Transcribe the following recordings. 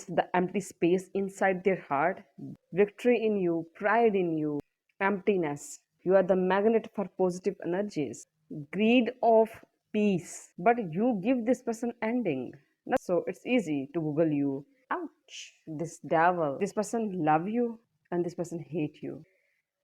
the empty space inside their heart. Victory in you, pride in you, emptiness. You are the magnet for positive energies. Greed of peace. But you give this person ending. So it's easy to Google you. Ouch, this devil. This person love you and this person hate you.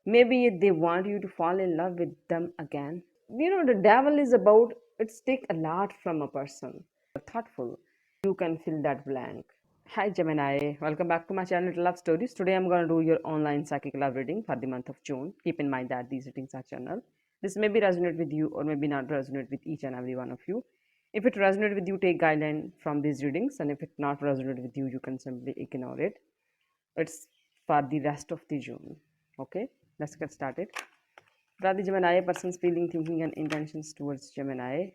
Maybe they want you to fall in love with them again. The devil is about, it's take a lot from a person. Thoughtful. You can fill that blank. Hi Gemini, welcome back to my channel Love Stories. Today I'm going to do your online psychic love reading for the month of June. Keep in mind that these readings are general. This may be resonate with you or maybe not resonate with each and every one of you. If it resonates with you, take guideline from these readings, and if it not resonate with you, you can simply ignore it. It's for the rest of the June. Okay, let's get started. For the Gemini, person's feeling, thinking and intentions towards Gemini.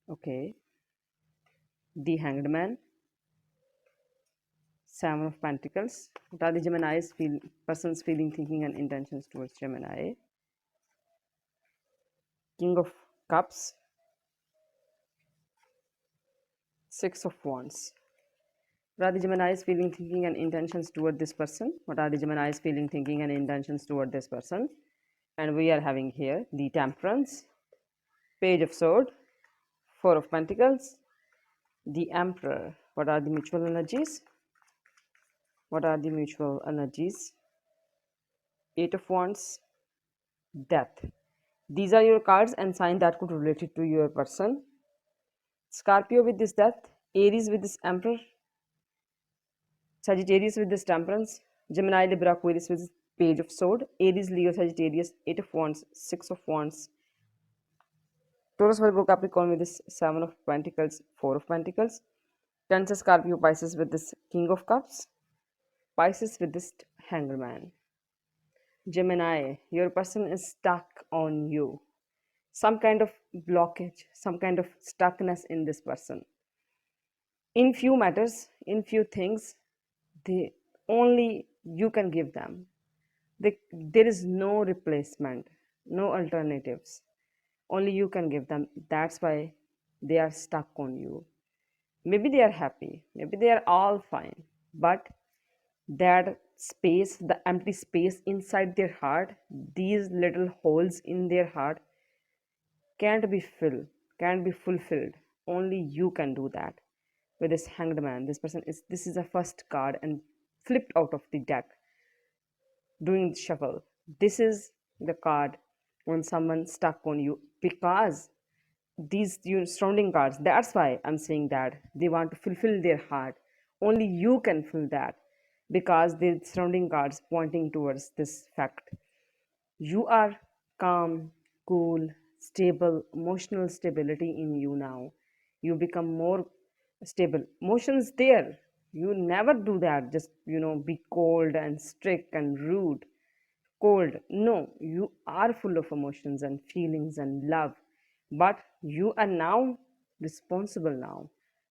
Okay, the Hanged Man, Seven of Pentacles. What are the Gemini's person's feeling, thinking and intentions towards Gemini? King of Cups, Six of Wands. What are the Gemini's feeling, thinking and intentions toward this person? What are the Gemini's feeling, thinking and intentions toward this person? And we are having here the Temperance, Page of Swords, Four of Pentacles, the Emperor. What are the mutual energies? What are the mutual energies? Eight of Wands, Death. These are your cards and sign that could relate it to your person. Scorpio with this Death, Aries with this Emperor, Sagittarius with this Temperance, Gemini, Libra, Aquarius with this Page of Swords, Aries, Leo, Sagittarius, Eight of Wands, Six of Wands, Taurus, Virgo, Capricorn with this Seven of Pentacles, Four of Pentacles, Cancer, Scorpio, Pisces with this King of Cups, Pisces with this Hanged Man. Gemini, your person is stuck on you. Some kind of blockage, some kind of stuckness in this person. In few matters, in few things, only you can give them. There is no replacement, no alternatives. Only you can give them. That's why they are stuck on you. Maybe they are happy, maybe they are all fine, but that space, the empty space inside their heart, these little holes in their heart can't be filled, can't be fulfilled. Only you can do that. With this Hanged Man, this is a first card and flipped out of the deck doing the shuffle. This is the card when someone stuck on you, because these surrounding cards, that's why I'm saying that they want to fulfill their heart. Only you can fill that, because the surrounding cards pointing towards this fact. You are calm, cool, stable, emotional stability in you now. You become more stable. Emotions there. You never do that. Just, be cold and strict and rude. Cold. No, you are full of emotions and feelings and love. But you are now responsible now,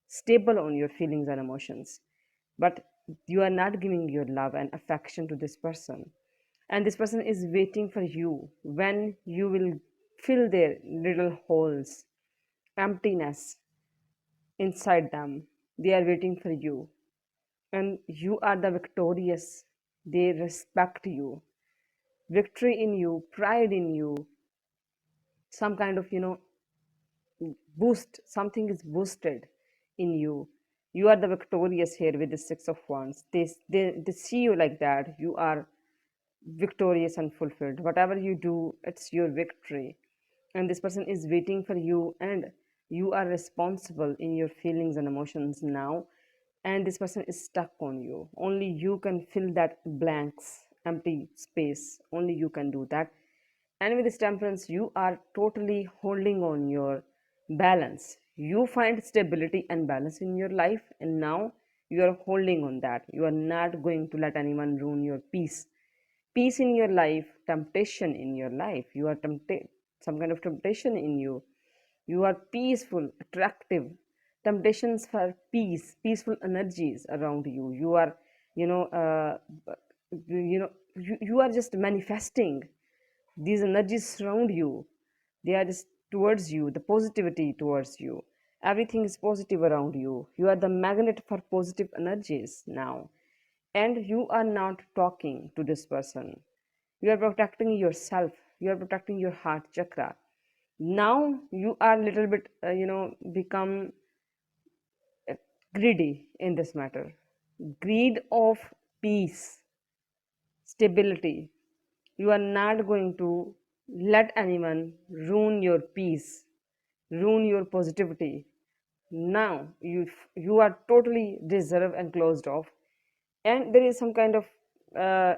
stable on your feelings and emotions. But you are not giving your love and affection to this person, and this person is waiting for you when you will fill their little holes, emptiness inside them. They are waiting for you, and you are the victorious. They respect you. Victory in you, pride in you, some kind of boost, something is boosted in you. You are the victorious here with the Six of Wands. They see you like that. You are victorious and fulfilled. Whatever you do, it's your victory. And this person is waiting for you, and you are responsible in your feelings and emotions now. And this person is stuck on you. Only you can fill that blanks, empty space. Only you can do that. And with this Temperance, you are totally holding on your balance. You find stability and balance in your life, and now you are holding on that. You are not going to let anyone ruin your peace. Peace in your life, temptation in your life. You are tempted, some kind of temptation in you. You are peaceful, attractive. Temptations for peace, peaceful energies around you. You are, you are just manifesting. These energies surround you. They are just towards you, the positivity towards you. Everything is positive around you. You are the magnet for positive energies now. And you are not talking to this person. You are protecting yourself. You are protecting your heart chakra. Now you are a little bit, become uh, greedy in this matter. Greed of peace, stability. You are not going to let anyone ruin your peace, ruin your positivity. Now you are totally reserved and closed off, and there is some kind of uh,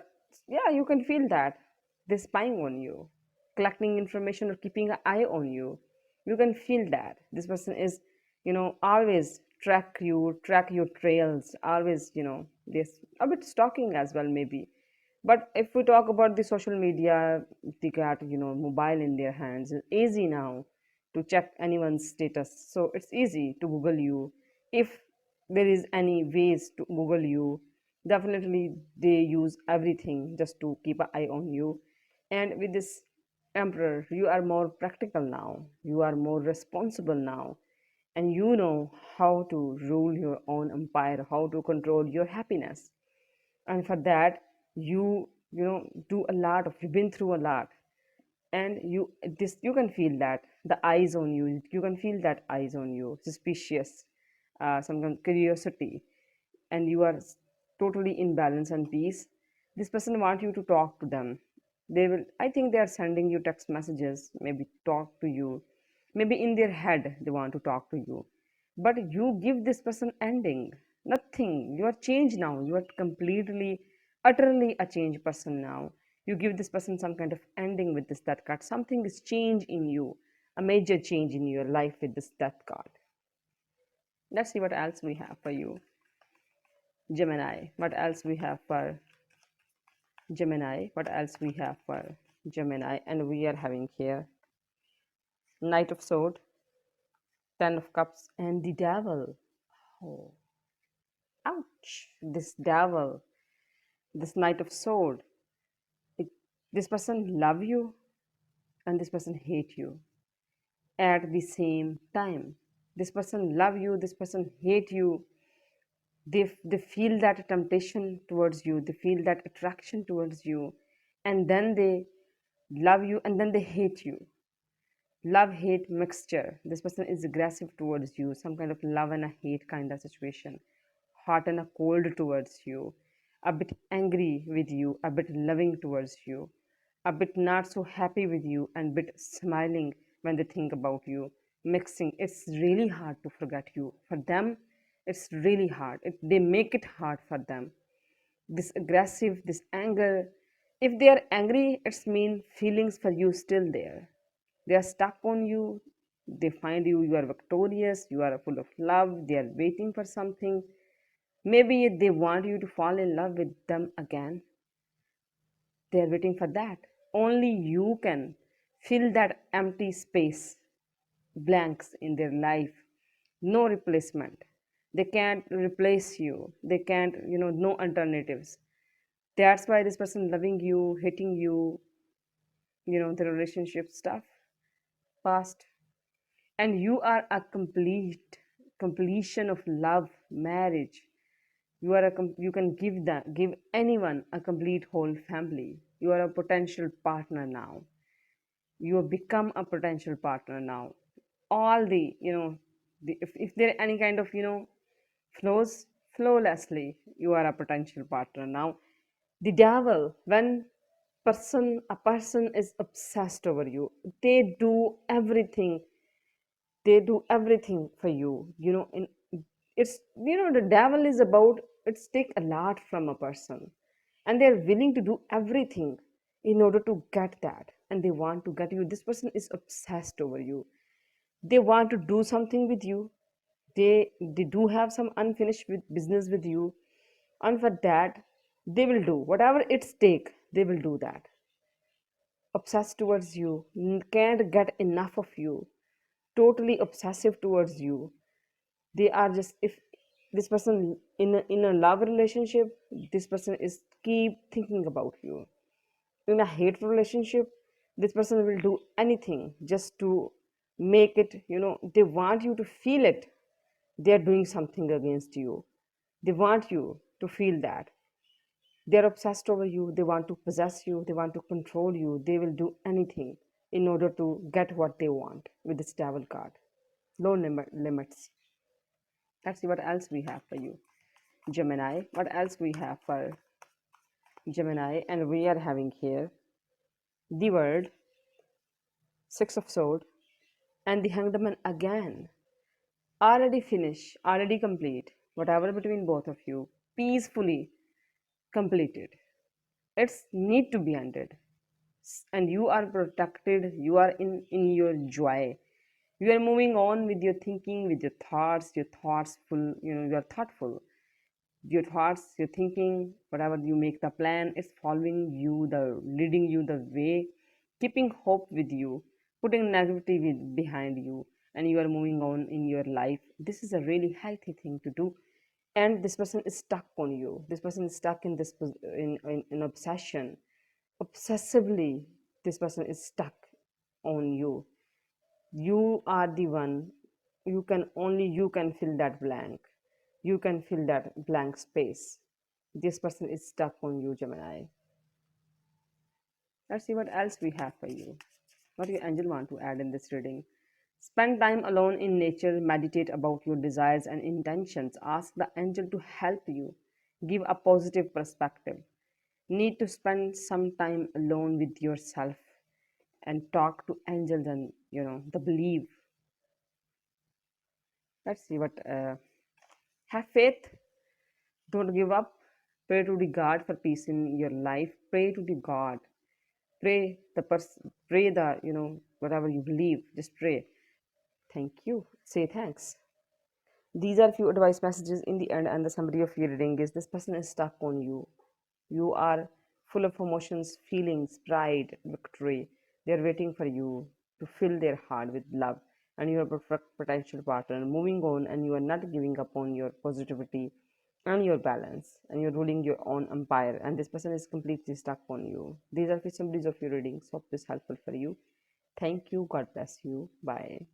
yeah, you can feel that they're spying on you, collecting information or keeping an eye on you. You can feel that this person is, always track your trails, always, this a bit stalking as well maybe. But if we talk about the social media, they got, mobile in their hands. It's easy now to check anyone's status. So it's easy to Google you. If there is any ways to Google you, definitely they use everything just to keep an eye on you. And with this emperor, you are more practical now. You are more responsible now. And you know how to rule your own empire, how to control your happiness. And for that, do a lot of, you've been through a lot, and you can feel that the eyes on you, you can feel that eyes on you, suspicious, some kind of curiosity, and you are totally in balance and peace. This person want you to talk to them. They will, I think they are sending you text messages, maybe talk to you, maybe in their head they want to talk to you, but you give this person ending. Nothing, you are changed now, you are completely, utterly a changed person now. You give this person some kind of ending with this death card. Something is changed in you, a major change in your life with this death card. Let's see what else we have for you, Gemini. What else we have for Gemini? What else we have for Gemini? And we are having here Knight of Sword, Ten of Cups, and the Devil. Oh, ouch! This Devil, this Knight of Sword. It, this person love you, and this person hate you at the same time. This person love you. This person hate you. They feel that temptation towards you. They feel that attraction towards you, and then they love you, and then they hate you. Love hate mixture. This person is aggressive towards you, some kind of love and a hate kind of situation, hot and a cold towards you, a bit angry with you, a bit loving towards you, a bit not so happy with you, and bit smiling when they think about you. Mixing, it's really hard to forget you. For them, it's really hard. They make it hard for them. This aggressive, this anger, if they are angry, it's mean feelings for you still there. They are stuck on you. They find you are victorious, you are full of love, they are waiting for something. Maybe they want you to fall in love with them again. They are waiting for that. Only you can fill that empty space, blanks in their life. No replacement. They can't replace you. They can't, no alternatives. That's why this person loving you, hating you, the relationship stuff, past. And you are a complete completion of love, marriage. You can give anyone a complete whole family. You are a potential partner now. You have become a potential partner now. All the, if there are any kind of, flows, flawlessly, you are a potential partner now. The devil, when a person is obsessed over you, they do everything. They do everything for you, in it's, the devil is about, it's take a lot from a person, and they're willing to do everything in order to get that, and they want to get you. This person is obsessed over you. They want to do something with you. They do have some unfinished business with you, and for that they will do whatever it's take. They will do that. Obsessed towards you, can't get enough of you, totally obsessive towards you. They are just, if this person in a love relationship, this person is keep thinking about you. In a hateful relationship, this person will do anything just to make it, they want you to feel it. They're doing something against you. They want you to feel that. They're obsessed over you. They want to possess you. They want to control you. They will do anything in order to get what they want with this devil card. No limits. Let's see what else we have for you, Gemini. What else we have for Gemini? And we are having here the word Six of Swords and the Hanged Man again. Already finished, already complete. Whatever between both of you, peacefully completed. It's need to be ended. And you are protected. You are in your joy. You are moving on with your thinking, with your thoughts full, you are thoughtful. Your thoughts, your thinking, whatever you make the plan, is following you, the leading you the way, keeping hope with you, putting negativity behind you, and you are moving on in your life. This is a really healthy thing to do. And this person is stuck on you. This person is stuck in in obsession. Obsessively, this person is stuck on you. You are the one. You can fill that blank. You can fill that blank space. This person is stuck on you, Gemini. Let's see what else we have for you. What your angel want to add in this reading? Spend time alone in nature, meditate about your desires and intentions. Ask the angel to help you. Give a positive perspective. Need to spend some time alone with yourself and talk to angels and the belief. Let's see what have faith. Don't give up. Pray to the God for peace in your life. Pray to the God. Pray the whatever you believe. Just pray. Thank you. Say thanks. These are few advice messages in the end, and the summary of your reading is this person is stuck on you. You are full of emotions, feelings, pride, victory. They are waiting for you to fill their heart with love, and you are a perfect potential partner. Moving on, and you are not giving up on your positivity and your balance, and you're ruling your own empire. And this person is completely stuck on you. These are the summaries of your readings. Hope this helpful for you. Thank you. God bless you. Bye.